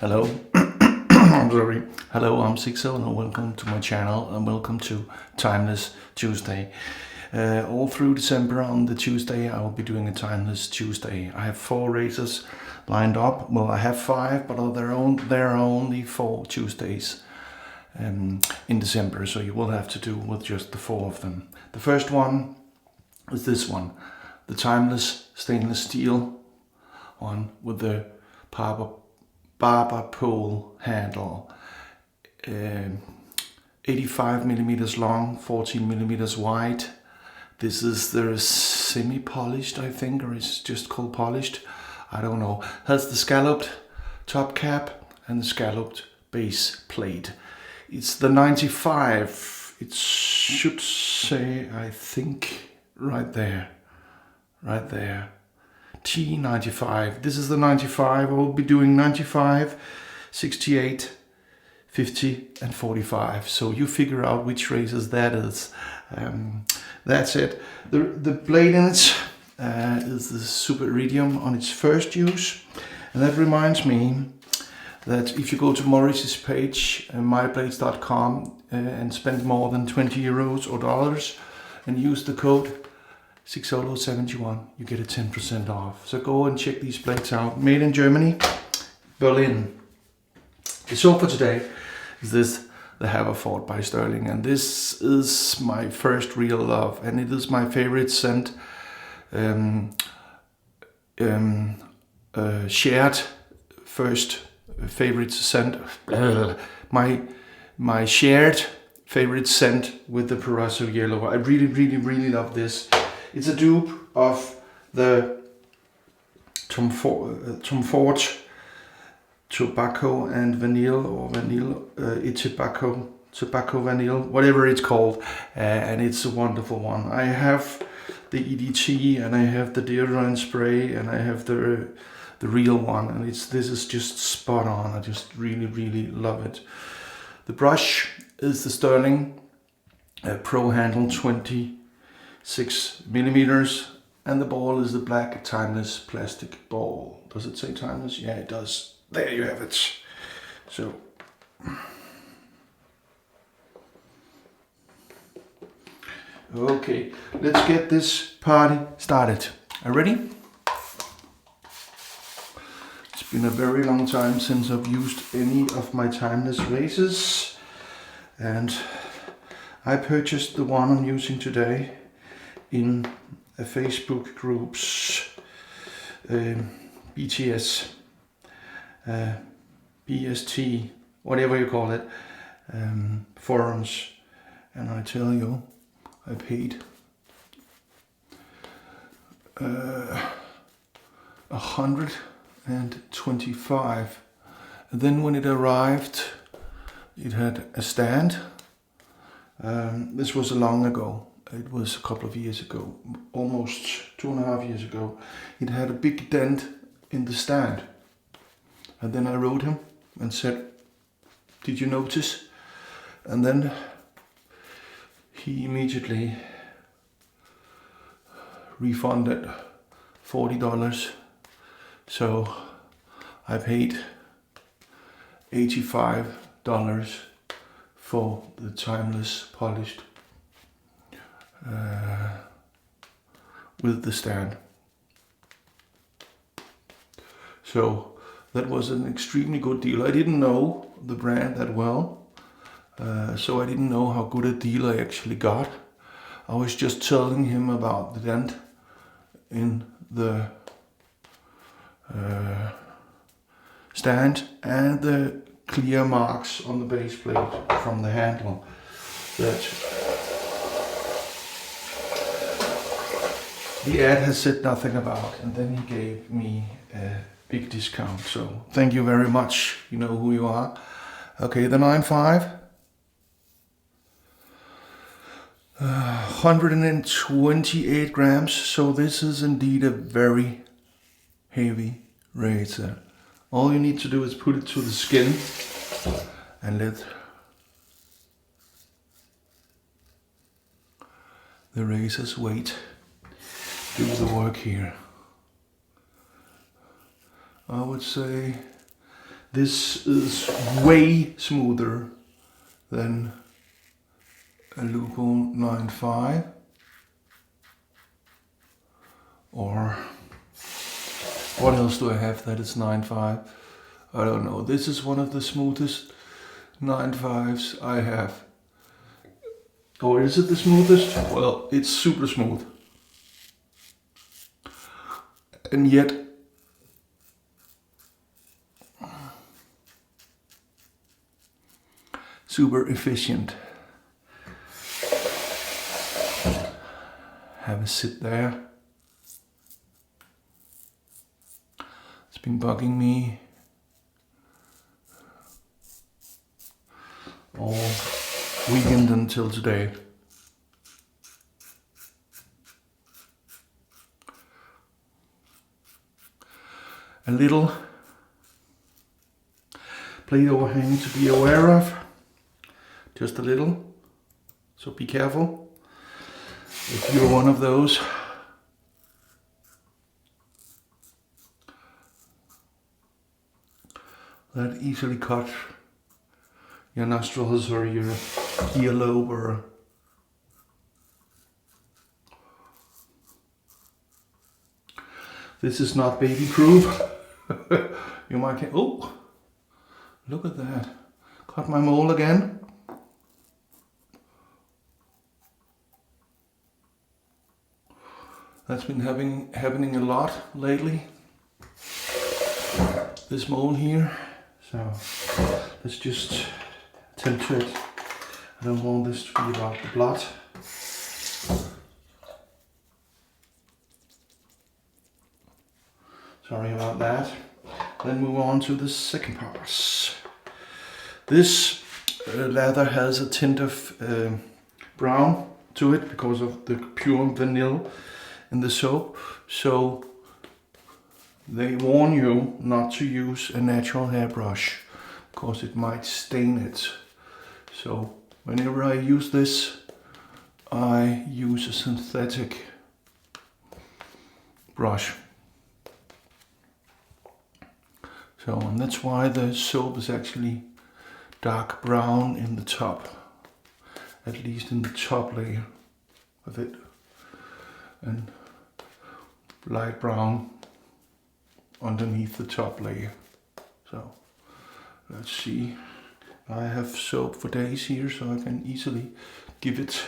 Hello. I'm sorry. Hello, I'm Sigsolo and welcome to my channel and welcome to Timeless Tuesday. All through December on the Tuesday I will be doing a Timeless Tuesday. I have 4 races lined up. Well, I have 5, but there are only 4 Tuesdays in December, so you will have to do with just the 4 of them. The first one is this one, the Timeless stainless steel one with the barber pole handle, 85 millimeters long, 14 millimeters wide. This is the semi-polished, I think, or it's just called polished. I don't know. Has the scalloped top cap and the scalloped base plate. It's the 95. It should say, I think, right there. T95. This is the 95. I will be doing 95, 68, 50 and 45. So you figure out which races that is. That's it. The blade in it is the Super Iridium on its first use. And that reminds me that if you go to Maurice's page, myblades.com, and spend more than 20 euros or dollars and use the code sigsolo.wad, you get a 10% off. So go and check these blades out. Made in Germany, Berlin. So for today is this the Haverford by Stirling, and this is my first real love, and it is my favorite scent. Shared first favorite scent. My shared favorite scent with the Proraso Yellow. I really love this. It's a dupe of the Tom Ford Tobacco and Vanille, or Vanille Tobacco Vanille, whatever it's called, and it's a wonderful one. I have the EDT and I have the deodorant spray and I have the real one, and this is just spot on. I just really love it. The brush is the Stirling Pro Handle 26 millimeters, and the ball is the black Timeless plastic ball. Does it say Timeless? Yeah, it does. There you have it. So okay, let's get this party started. Are you ready? It's been a very long time since I've used any of my Timeless races, and I purchased the one I'm using today in a Facebook group's BTS, BST, whatever you call it, forums, and I tell you, I paid 125. And then when it arrived, it had a stand. This was long ago. It was a couple of years ago, almost 2.5 years ago. It had a big dent in the stand. And then I wrote him and said, "Did you notice?" And then he immediately refunded $40. So I paid $85 for the Timeless polished with the stand. So that was an extremely good deal. I didn't know the brand that well, so I didn't know how good a deal I actually got. I was just telling him about the dent in the stand and the clear marks on the base plate from the handle that the ad has said nothing about, and then he gave me a big discount. So thank you very much. You know who you are. Okay, the 95. 128 grams. So this is indeed a very heavy razor. All you need to do is put it to the skin and let the razor's weight do the work here. I would say This is way smoother than a Lupo 9.5 or what else do I have that is 9.5? I don't know. This is one of the smoothest 9.5s I have. Or is it the smoothest? Well, it's super smooth. And yet super efficient. Have a sit there. It's been bugging me all weekend until today. A little blade overhang to be aware of, just a little, so be careful if you're one of those. That easily cut your nostrils or your earlobe or this is not baby proof. You might get, oh, look at that. Cut my mole again. That's been happening a lot lately. This mole here. So let's just tend to it. I don't want this to be about the blood. Sorry about that. Then move on to the second part. This leather has a tint of brown to it because of the pure vanilla in the soap. So they warn you not to use a natural hairbrush because it might stain it. So whenever I use this, I use a synthetic brush. So, and that's why the soap is actually dark brown in the top, at least in the top layer of it, and light brown underneath the top layer. So, let's see. I have soap for days here, so I can easily give it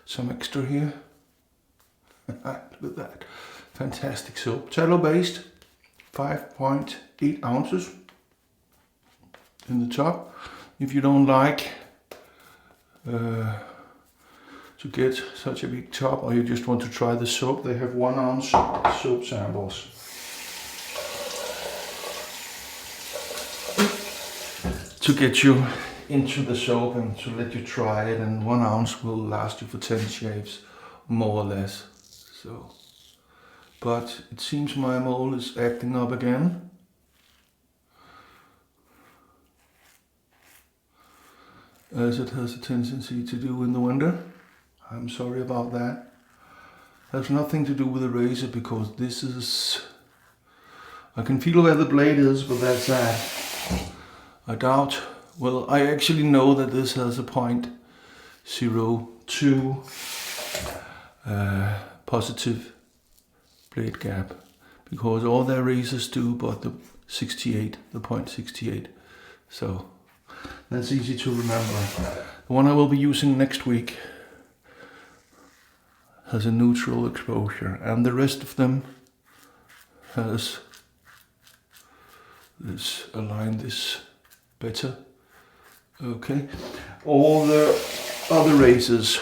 some extra here. Look at that. Fantastic soap. Tallow based. 5.8 ounces in the top. If you don't like to get such a big top, or you just want to try the soap, they have 1 ounce soap samples. To get you into the soap and to let you try it, and 1 ounce will last you for 10 shaves, more or less. So. But it seems my mole is acting up again. As it has a tendency to do in the winter. I'm sorry about that. Has nothing to do with the razor because this is... I can feel where the blade is, but that's that. I doubt... Well, I actually know that this has a 0.02 positive blade gap, because all their razors do, but the 68, the 0.68. So that's easy to remember. The one I will be using next week has a neutral exposure, and the rest of them has this, align this better. Okay, all the other razors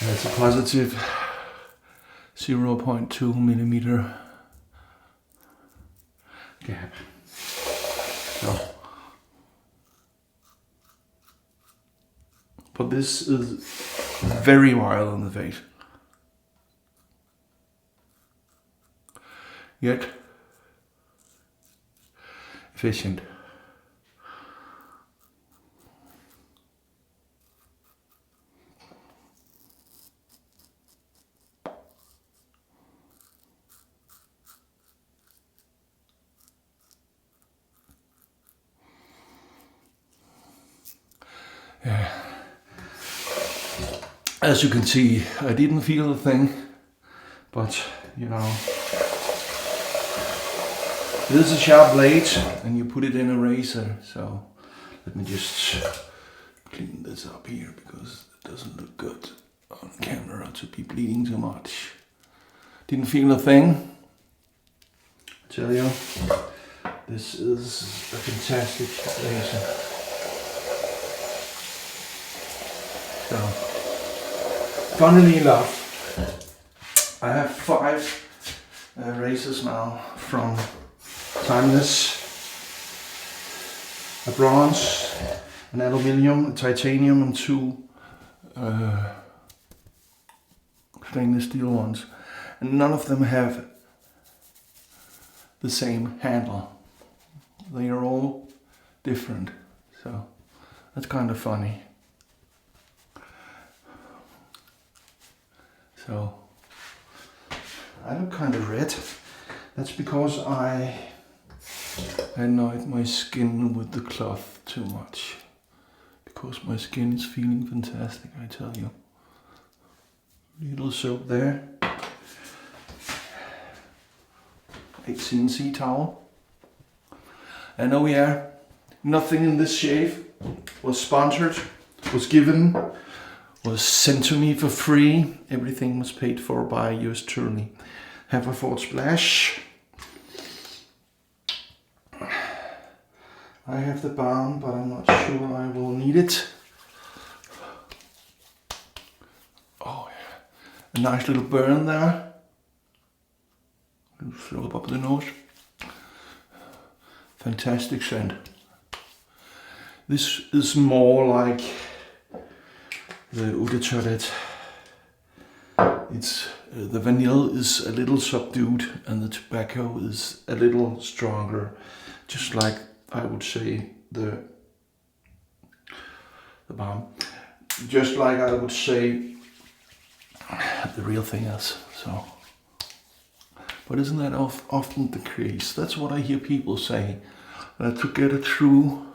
it's a positive 0.2 millimeter gap. So, but this is very mild on the face. Yet efficient. Yeah. As you can see, I didn't feel a thing, but you know, this is a sharp blade and you put it in a razor. So let me just clean this up here because it doesn't look good on camera to be bleeding too much. Didn't feel a thing. I tell you, this is a fantastic razor. So, funnily enough, I have 5 razors now from Timeless: a bronze, an aluminium, a titanium, and 2 stainless steel ones. And none of them have the same handle. They are all different. So that's kind of funny. So I look kind of red. That's because I annoyed my skin with the cloth too much. Because my skin is feeling fantastic, I tell you. Little soap there. A CNC towel. And oh yeah, nothing in this shave was sponsored, was given, was sent to me for free. Everything was paid for by yours truly. Haverford Splash. I have the balm, but I'm not sure I will need it. Oh yeah, a nice little burn there. Throw it up the nose. Fantastic scent. This is more like the Eau de Toilette. It's the vanilla is a little subdued and the tobacco is a little stronger. Just like I would say the balm. Just like I would say the real thing is. So. But isn't that often the case? That's what I hear people say. That to get a true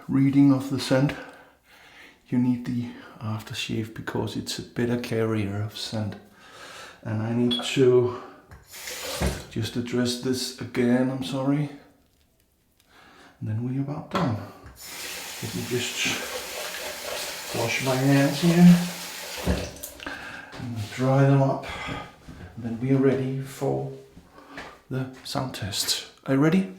reading of the scent, you need the aftershave because it's a better carrier of scent. And I need to just address this again, I'm sorry. And then we're about done. Let me just wash my hands here and dry them up. Then we are ready for the sound test. Are you ready?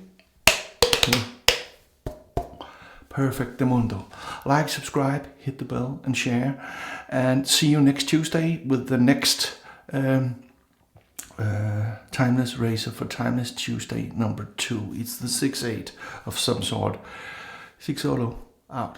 Perfectamundo. Like, subscribe, hit the bell and share. And see you next Tuesday with the next Timeless razor for Timeless Tuesday number 2. It's the 6/8 of some sort. Sigsolo out.